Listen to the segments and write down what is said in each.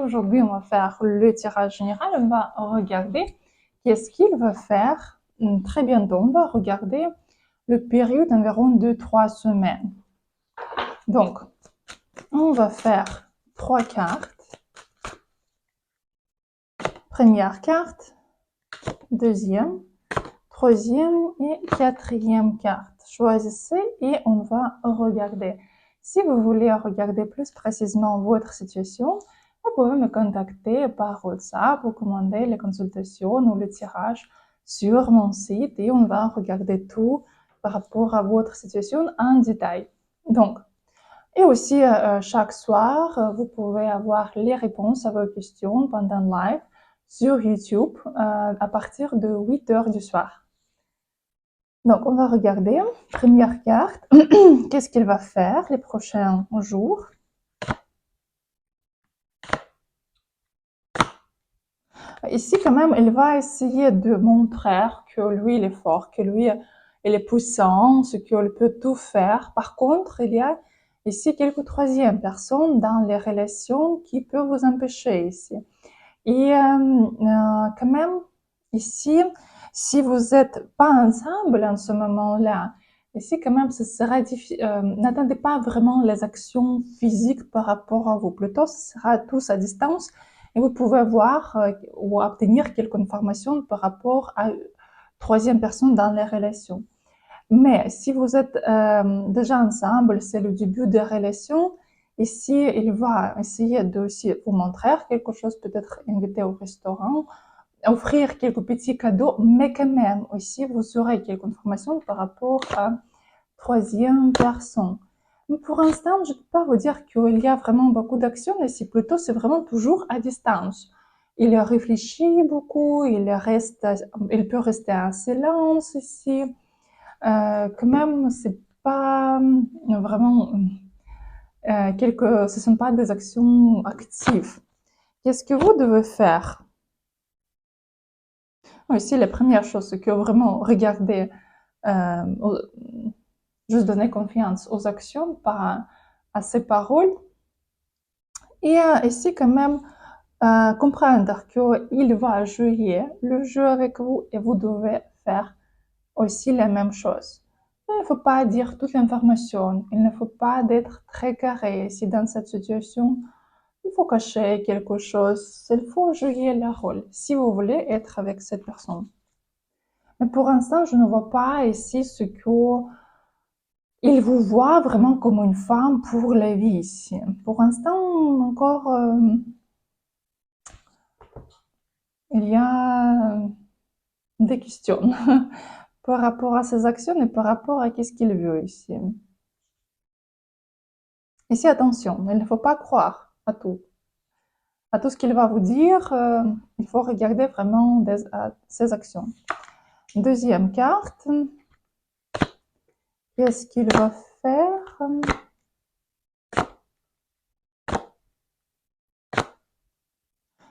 aujourd'hui, on va faire le tirage général. On va regarder qu'est-ce qu'il va faire très bientôt. On va regarder le période d'environ 2-3 semaines. Donc, on va faire 3 cartes. Première carte, deuxième, troisième et quatrième carte. Choisissez et on va regarder. Si vous voulez regarder plus précisément votre situation, vous pouvez me contacter par WhatsApp ou commander les consultations ou le tirage sur mon site et on va regarder tout par rapport à votre situation en détail. Donc, et aussi chaque soir, vous pouvez avoir les réponses à vos questions pendant live sur YouTube à partir de 8 heures du soir. Donc, on va regarder. Première carte. Qu'est-ce qu'il va faire les prochains jours? Ici, quand même, il va essayer de montrer que lui, il est fort, que lui, il est puissant, qu'il peut tout faire. Par contre, il y a ici quelques troisièmes personnes dans les relations qui peuvent vous empêcher ici. Et quand même, ici, si vous n'êtes pas ensemble en ce moment-là, ici quand même, ce sera difficile. N'attendez pas vraiment les actions physiques par rapport à vous. Plutôt, ce sera tous à distance et vous pouvez voir ou obtenir quelques informations par rapport à troisième personne dans les relations. Mais si vous êtes déjà ensemble, c'est le début des relations. Ici, il va essayer de aussi vous montrer quelque chose, peut-être inviter au restaurant, offrir quelques petits cadeaux, mais quand même, aussi, vous aurez quelques informations par rapport à troisième personne. Mais pour l'instant, je ne peux pas vous dire qu'il y a vraiment beaucoup d'actions ici. Plutôt, c'est vraiment toujours à distance. Il réfléchit beaucoup, il peut rester en silence ici. Quand même, c'est pas vraiment ce sont pas des actions actives. Qu'est-ce que vous devez faire? Ici, la première chose, c'est que vraiment regarder, juste donner confiance aux actions, pas à ses paroles. Et ici, quand même, comprendre qu'il va jouer le jeu avec vous et vous devez faire aussi la même chose. Il ne faut pas dire toute l'information, il ne faut pas être très carré. Si dans cette situation, il faut cacher quelque chose, il faut jouer le rôle, si vous voulez être avec cette personne. Mais pour l'instant, je ne vois pas ici ce qu'il vous voit vraiment comme une femme pour la vie ici. Pour l'instant, encore, il y a des questions par rapport à ses actions et par rapport à qu'est-ce qu'il veut ici. Ici, attention, il ne faut pas croire à tout ce qu'il va vous dire. Il faut regarder vraiment ses actions. Deuxième carte. Qu'est-ce qu'il va faire?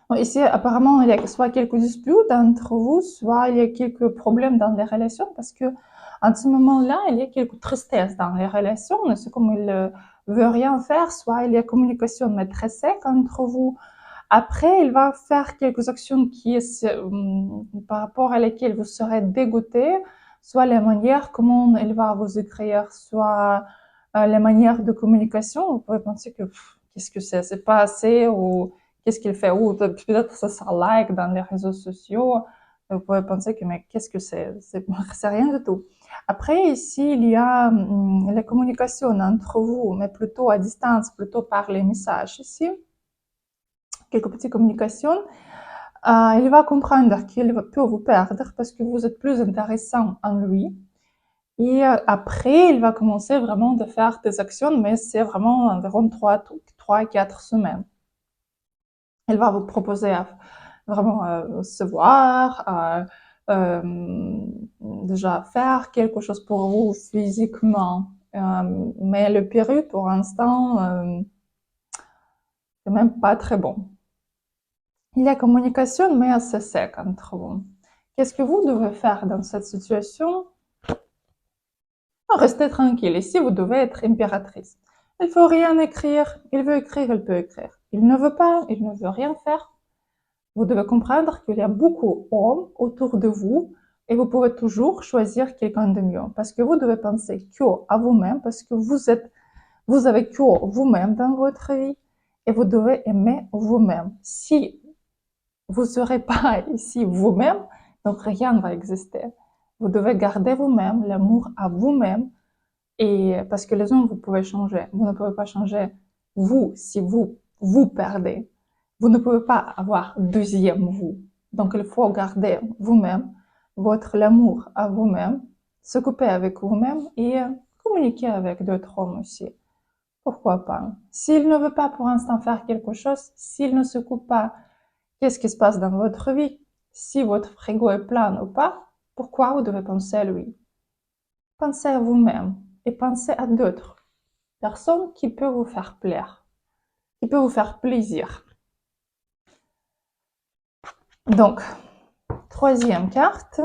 Bon, ici, apparemment, il y a soit quelques disputes entre vous, soit il y a quelques problèmes dans les relations, parce que en ce moment-là, il y a quelques tristesses dans les relations. C'est comme il veut rien faire, soit il y a communication mais très sec entre vous. Après, il va faire quelques actions par rapport à lesquelles vous serez dégoûté, soit la manière comment il va vous écrire, soit la manière de communication. Vous pouvez penser que qu'est-ce que c'est pas assez, ou qu'est-ce qu'il fait, ou peut-être ça like dans les réseaux sociaux. Vous pouvez penser que mais qu'est-ce que c'est rien du tout. Après, ici, il y a la communication entre vous, mais plutôt à distance, plutôt par les messages ici. Quelques petites communications, il va comprendre qu'il peut vous perdre parce que vous êtes plus intéressant en lui. Et après, il va commencer vraiment de faire des actions, mais c'est vraiment environ 3-4 semaines. Il va vous proposer vraiment se voir, déjà faire quelque chose pour vous physiquement. Mais le période, pour l'instant, c'est même pas très bon. Il y a communication, mais assez sec entre vous. Qu'est-ce que vous devez faire dans cette situation? Restez tranquille. Ici, vous devez être impératrice. Il ne faut rien écrire. Il veut écrire, il peut écrire. il ne veut pas, il ne veut rien faire. Vous devez comprendre qu'il y a beaucoup d'hommes autour de vous et vous pouvez toujours choisir quelqu'un de mieux parce que vous devez penser que à vous-même parce que vous avez que vous-même dans votre vie et vous devez aimer vous-même. Si vous ne serez pas ici vous-même, donc rien ne va exister. Vous devez garder vous-même, l'amour à vous-même et parce que les hommes, vous pouvez changer. Vous ne pouvez pas changer vous si vous perdez. Vous ne pouvez pas avoir deuxième vous. Donc, il faut garder vous-même, votre l'amour à vous-même, s'occuper avec vous-même et communiquer avec d'autres hommes aussi. Pourquoi pas? S'il ne veut pas pour l'instant faire quelque chose, s'il ne s'occupe pas, qu'est-ce qui se passe dans votre vie? Si votre frigo est plein ou pas, pourquoi vous devez penser à lui? Pensez à vous-même et pensez à d'autres personnes qui peuvent vous faire plaire, qui peuvent vous faire plaisir. Donc, troisième carte.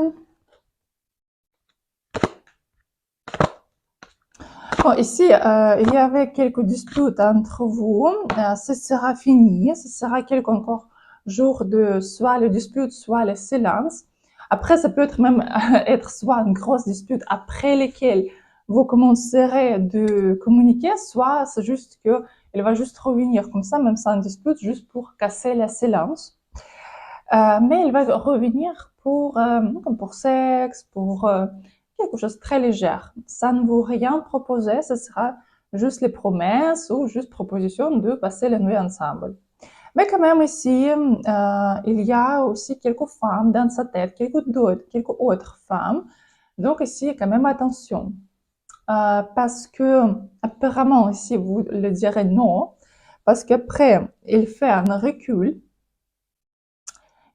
Bon, ici, il y avait quelques disputes entre vous. Ce sera fini. Ce sera quelques encore jours de soit le dispute, soit le silence. Après, ça peut être même être soit une grosse dispute après lesquelles vous commencerez de communiquer, soit c'est juste que il va juste revenir comme ça, même sans dispute, juste pour casser le silence. Mais il va revenir pour sexe, pour quelque chose de très léger. Ça ne vous rien proposer, ce sera juste les promesses ou juste proposition de passer la nuit ensemble. Mais quand même ici, il y a aussi quelques femmes dans sa tête, quelques autres femmes. Donc ici, quand même attention. Parce que apparemment ici, vous le direz non, parce qu'après, il fait un recul.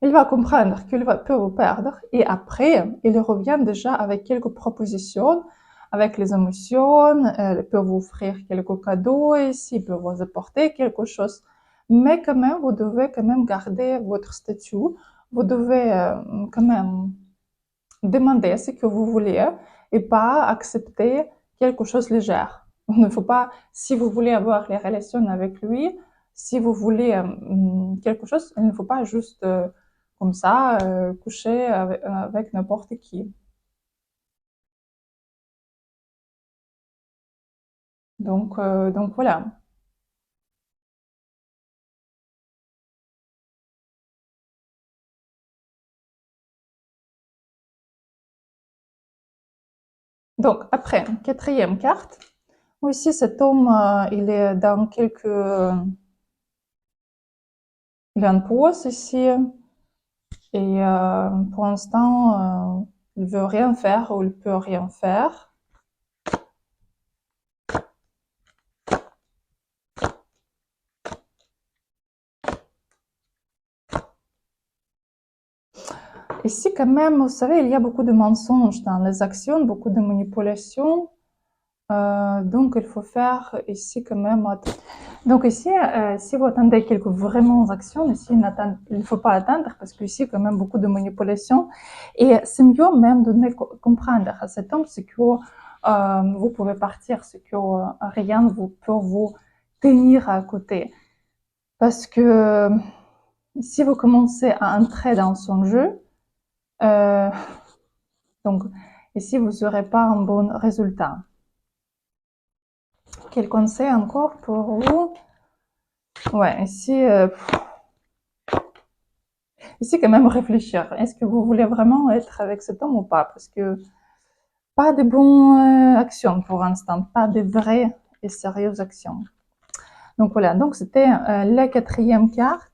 Il va comprendre qu'il peut vous perdre et après, il revient déjà avec quelques propositions, avec les émotions, il peut vous offrir quelques cadeaux ici, il peut vous apporter quelque chose. Mais quand même, vous devez quand même garder votre statut, vous devez quand même demander ce que vous voulez et pas accepter quelque chose de léger. Il ne faut pas, si vous voulez avoir les relations avec lui, si vous voulez quelque chose, il ne faut pas juste comme ça coucher avec n'importe qui. Donc voilà. Donc après, quatrième carte. Aussi, cet homme, il est dans il a une pause ici. Et pour l'instant, il veut rien faire ou il peut rien faire. Ici, quand même, vous savez, il y a beaucoup de mensonges dans les actions, beaucoup de manipulations. Donc, il faut faire ici quand même. Donc ici, si vous attendez quelques vraiment actions, ici, il ne faut pas attendre parce qu'ici, quand même, beaucoup de manipulations. Et c'est mieux même de ne comprendre à cet homme ce que vous pouvez partir, ce que rien ne peut vous tenir à côté. Parce que si vous commencez à entrer dans son jeu, donc ici, vous n'aurez pas un bon résultat. Quel conseil encore pour vous? Ouais, ici quand même réfléchir. Est-ce que vous voulez vraiment être avec cet homme ou pas? Parce que pas de bonnes actions pour l'instant, pas de vraies et sérieuses actions. Donc voilà, donc c'était la quatrième carte.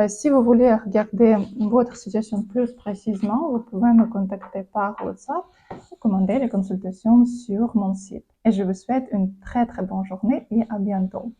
Si vous voulez regarder votre situation plus précisément, vous pouvez me contacter par WhatsApp ou commander les consultations sur mon site. Et je vous souhaite une très très bonne journée et à bientôt.